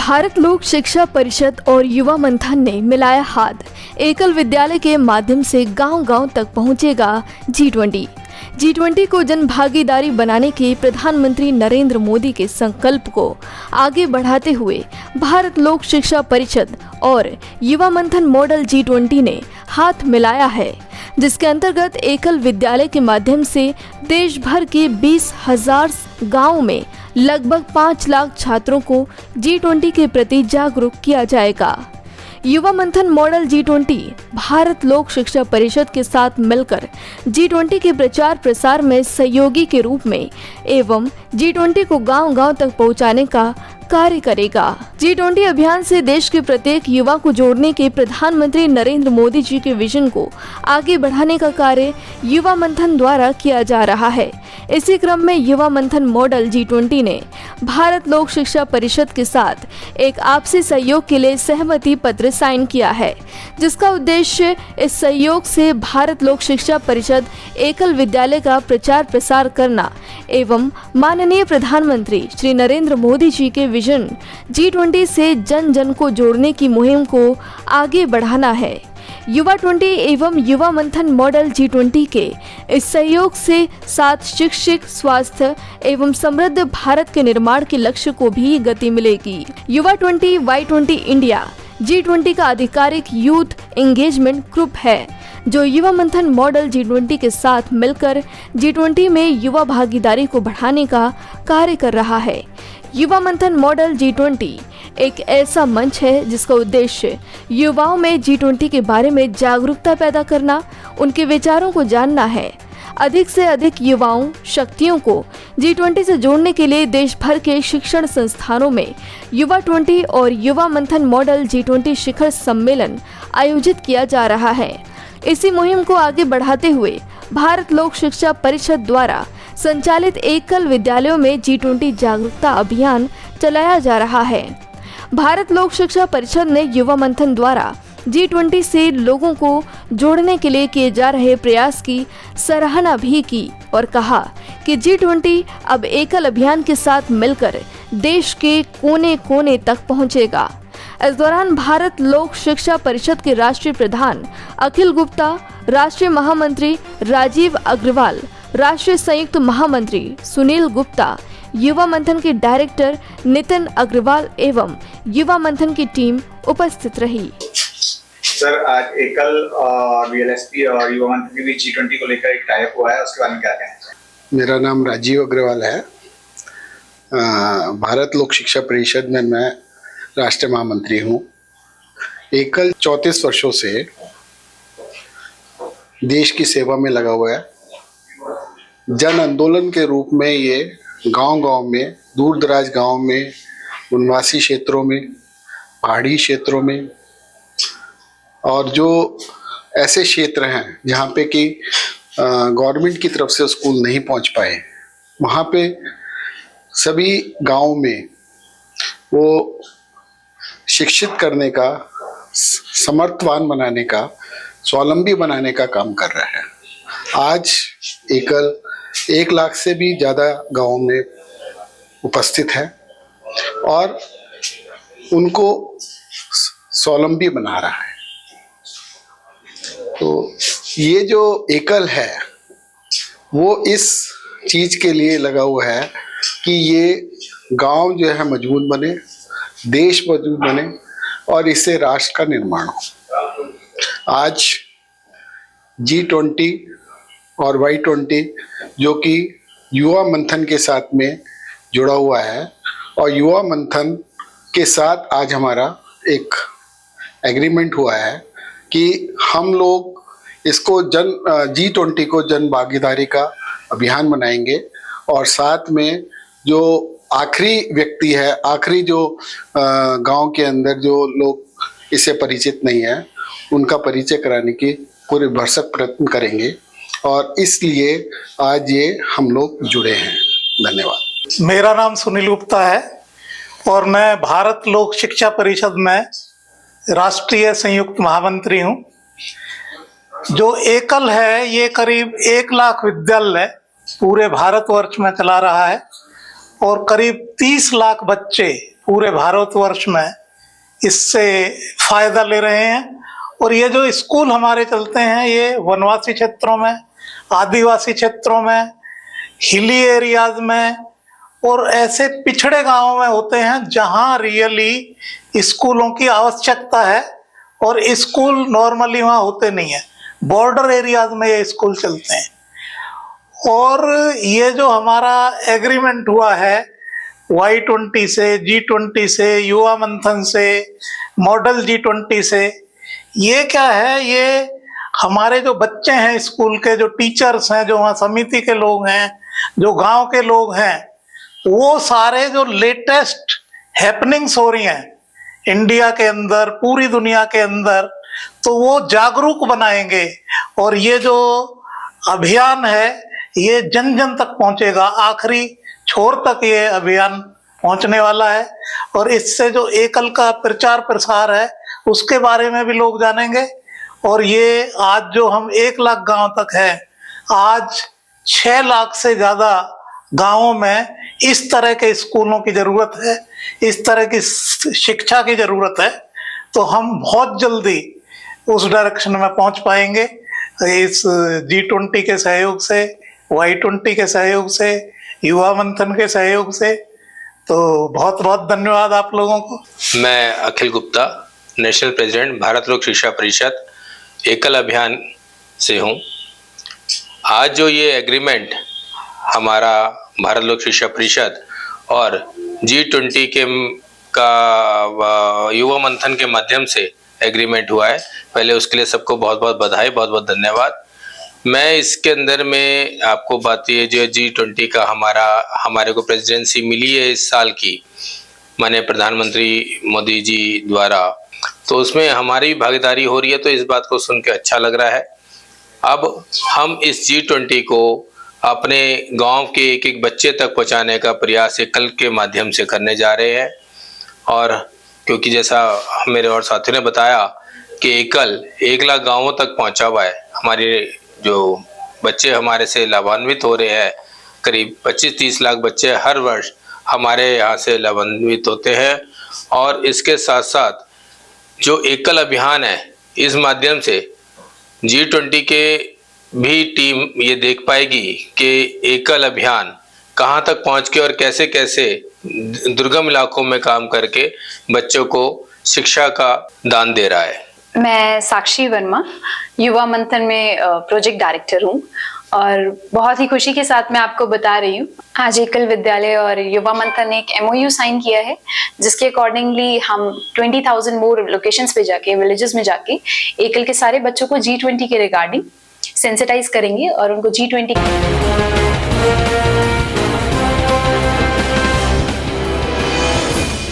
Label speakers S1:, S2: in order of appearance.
S1: भारत लोक शिक्षा परिषद और युवा मंथन ने मिलाया हाथ। एकल विद्यालय के माध्यम से गांव-गांव तक पहुंचेगा G20 को जन भागीदारी बनाने के प्रधानमंत्री नरेंद्र मोदी के संकल्प को आगे बढ़ाते हुए भारत लोक शिक्षा परिषद और युवा मंथन मॉडल G20 ने हाथ मिलाया है, जिसके अंतर्गत एकल विद्यालय के माध्यम से देश भर के 20,000 गाँव में लगभग 5 लाख छात्रों को G20 के प्रति जागरूक किया जाएगा। युवा मंथन मॉडल G20 भारत लोक शिक्षा परिषद के साथ मिलकर G20 के प्रचार प्रसार में सहयोगी के रूप में एवं G20 को गांव-गांव तक पहुंचाने का कार्य करेगा। G20 अभियान से देश के प्रत्येक युवा को जोड़ने के प्रधानमंत्री नरेंद्र मोदी जी के विजन को आगे बढ़ाने का कार्य युवा मंथन द्वारा किया जा रहा है। इसी क्रम में युवा मंथन मॉडल G20 ने भारत लोक शिक्षा परिषद के साथ एक आपसी सहयोग के लिए सहमति पत्र साइन किया है, जिसका उद्देश्य इस सहयोग से भारत लोक शिक्षा परिषद एकल विद्यालय का प्रचार प्रसार करना एवं माननीय प्रधानमंत्री श्री नरेंद्र मोदी जी के विजन G20 से जन जन को जोड़ने की मुहिम को आगे बढ़ाना है। युवा 20 एवं युवा मंथन मॉडल G20 के इस सहयोग से साथ शिक्षित, स्वास्थ्य एवं समृद्ध भारत के निर्माण के लक्ष्य को भी गति मिलेगी। युवा 20 Y20 इंडिया G20 का आधिकारिक यूथ एंगेजमेंट ग्रुप है, जो युवा मंथन मॉडल G20 के साथ मिलकर G20 में युवा भागीदारी को बढ़ाने का कार्य कर रहा है। युवा मंथन मॉडल G20 एक ऐसा मंच है जिसका उद्देश्य युवाओं में G20 के बारे में जागरूकता पैदा करना, उनके विचारों को जानना है। अधिक से अधिक युवाओं शक्तियों को G20 से जोड़ने के लिए देश भर के शिक्षण संस्थानों में युवा 20 और युवा मंथन मॉडल G20 शिखर सम्मेलन आयोजित किया जा रहा है। इसी मुहिम को आगे बढ़ाते हुए भारत लोक शिक्षा परिषद द्वारा संचालित एकल विद्यालयों में G20 जागरूकता अभियान चलाया जा रहा है। भारत लोक शिक्षा परिषद ने युवा मंथन द्वारा G20 से लोगों को जोड़ने के लिए किए जा रहे प्रयास की सराहना भी की और कहा कि G20 अब एकल अभियान के साथ मिलकर देश के कोने-कोने तक पहुंचेगा। इस दौरान भारत लोक शिक्षा परिषद के राष्ट्रीय प्रधान अखिल गुप्ता, राष्ट्रीय महामंत्री राजीव अग्रवाल, राष्ट्रीय संयुक्त महामंत्री सुनील गुप्ता, युवा मंथन के डायरेक्टर नितिन अग्रवाल एवं युवा मंथन की टीम उपस्थित रही।
S2: सर, आज एकल और VLSP और युवा मंथन के बीच G20 को लेकर एक टाइप हुआ है, उसके बारे में क्या कहना चाहिए?
S3: मेरा नाम राजीव अग्रवाल है। भारत लोक शिक्षा परिषद में मैं राष्ट्रीय महामंत्री हूँ। एकल 34 वर्षों से देश की सेवा में लगा हुआ है। जन आंदोलन के रूप में ये गांव-गांव में, दूर दराज गांव में, वनवासी क्षेत्रों में, पहाड़ी क्षेत्रों में और जो ऐसे क्षेत्र हैं जहाँ पे कि गवर्नमेंट की तरफ से स्कूल नहीं पहुँच पाए, वहाँ पे सभी गांव में वो शिक्षित करने का, समर्थवान बनाने का, स्वावलंबी बनाने का काम कर रहा है। आज एकल 1 लाख से भी ज़्यादा गाँव में उपस्थित है और उनको स्वावलंबी बना रहा है। तो ये जो एकल है वो इस चीज़ के लिए लगा हुआ है कि ये गांव जो है मजबूत बने, देश मजबूत बने और इससे राष्ट्र का निर्माण हो। आज G20 और Y20 जो कि युवा मंथन के साथ में जुड़ा हुआ है और युवा मंथन के साथ आज हमारा एक एग्रीमेंट हुआ है कि हम लोग इसको G20 को जन भागीदारी का अभियान बनाएंगे और साथ में जो आखिरी व्यक्ति है, आखिरी जो गांव के अंदर जो लोग इससे परिचित नहीं है, उनका परिचय कराने की पूरे भरसक प्रयत्न करेंगे और इसलिए आज ये हम लोग जुड़े हैं। धन्यवाद।
S4: मेरा नाम सुनील गुप्ता है और मैं भारत लोक शिक्षा परिषद में राष्ट्रीय संयुक्त महामंत्री हूँ। जो एकल है ये करीब 1 लाख विद्यालय पूरे भारतवर्ष में चला रहा है और करीब 30 लाख बच्चे पूरे भारतवर्ष में इससे फायदा ले रहे हैं। और ये जो स्कूल हमारे चलते हैं ये वनवासी क्षेत्रों में, आदिवासी क्षेत्रों में, हिली एरियाज में और ऐसे पिछड़े गांवों में होते हैं जहां रियली स्कूलों की आवश्यकता है और स्कूल नॉर्मली वहाँ होते नहीं है। बॉर्डर एरियाज में ये स्कूल चलते हैं। और ये जो हमारा एग्रीमेंट हुआ है Y20 से, G20 से, युवा मंथन से, मॉडल G20 से, ये क्या है, ये हमारे जो बच्चे हैं स्कूल के, जो टीचर्स हैं, जो वहाँ समिति के लोग हैं, जो गांव के लोग हैं, वो सारे जो लेटेस्ट हैपनिंग्स हो रही हैं इंडिया के अंदर, पूरी दुनिया के अंदर, तो वो जागरूक बनाएंगे। और ये जो अभियान है ये जन जन तक पहुंचेगा, आखिरी छोर तक ये अभियान पहुंचने वाला है। और इससे जो एकल का प्रचार प्रसार है उसके बारे में भी लोग जानेंगे। और ये आज जो हम 1 लाख गांव तक है, आज 6 लाख से ज्यादा गांवों में इस तरह के स्कूलों की जरूरत है, इस तरह की शिक्षा की जरूरत है। तो हम बहुत जल्दी उस डायरेक्शन में पहुंच पाएंगे इस G20 के सहयोग से, Y20 के सहयोग से, युवा मंथन के सहयोग से। तो बहुत बहुत धन्यवाद आप लोगों को।
S5: मैं अखिल गुप्ता, नेशनल प्रेसिडेंट भारत लोक शिक्षा परिषद एकल अभियान से हूँ। आज जो ये एग्रीमेंट हमारा भारत लोक शिक्षा परिषद और G20 के का युवा मंथन के माध्यम से एग्रीमेंट हुआ है, पहले उसके लिए सबको बहुत बहुत बधाई, बहुत बहुत धन्यवाद। मैं इसके अंदर में आपको बात ये जो G20 का हमारे को प्रेसिडेंसी मिली है इस साल की, माननीय प्रधानमंत्री मोदी जी द्वारा, तो उसमें हमारी भागीदारी हो रही है, तो इस बात को सुन के अच्छा लग रहा है। अब हम इस G20 को अपने गांव के एक एक बच्चे तक पहुंचाने का प्रयास एकल के माध्यम से करने जा रहे हैं। और क्योंकि जैसा मेरे और साथियों ने बताया कि एकल 1 लाख गांवों तक पहुंचा हुआ है, हमारे जो बच्चे हमारे से लाभान्वित हो रहे हैं, करीब 25-30 लाख बच्चे हर वर्ष हमारे यहाँ से लाभान्वित होते हैं। और इसके साथ साथ जो एकल अभियान है, इस माध्यम से G20 के भी टीम ये देख पाएगी कि एकल अभियान कहाँ तक पहुँच के और कैसे कैसे दुर्गम इलाकों में काम करके बच्चों को शिक्षा का दान दे रहा है।
S6: मैं साक्षी वर्मा युवा मंथन में प्रोजेक्ट डायरेक्टर हूँ और बहुत ही खुशी के साथ मैं आपको बता रही हूँ, आज एकल विद्यालय और युवा मंथन ने एक MOU साइन किया है, जिसके अकॉर्डिंगली हम 20,000 मोर लोकेशंस पे जाके, विलेजेस में जाके एकल के सारे बच्चों को G20 के रिगार्डिंग सेंसिटाइज करेंगे और उनको G20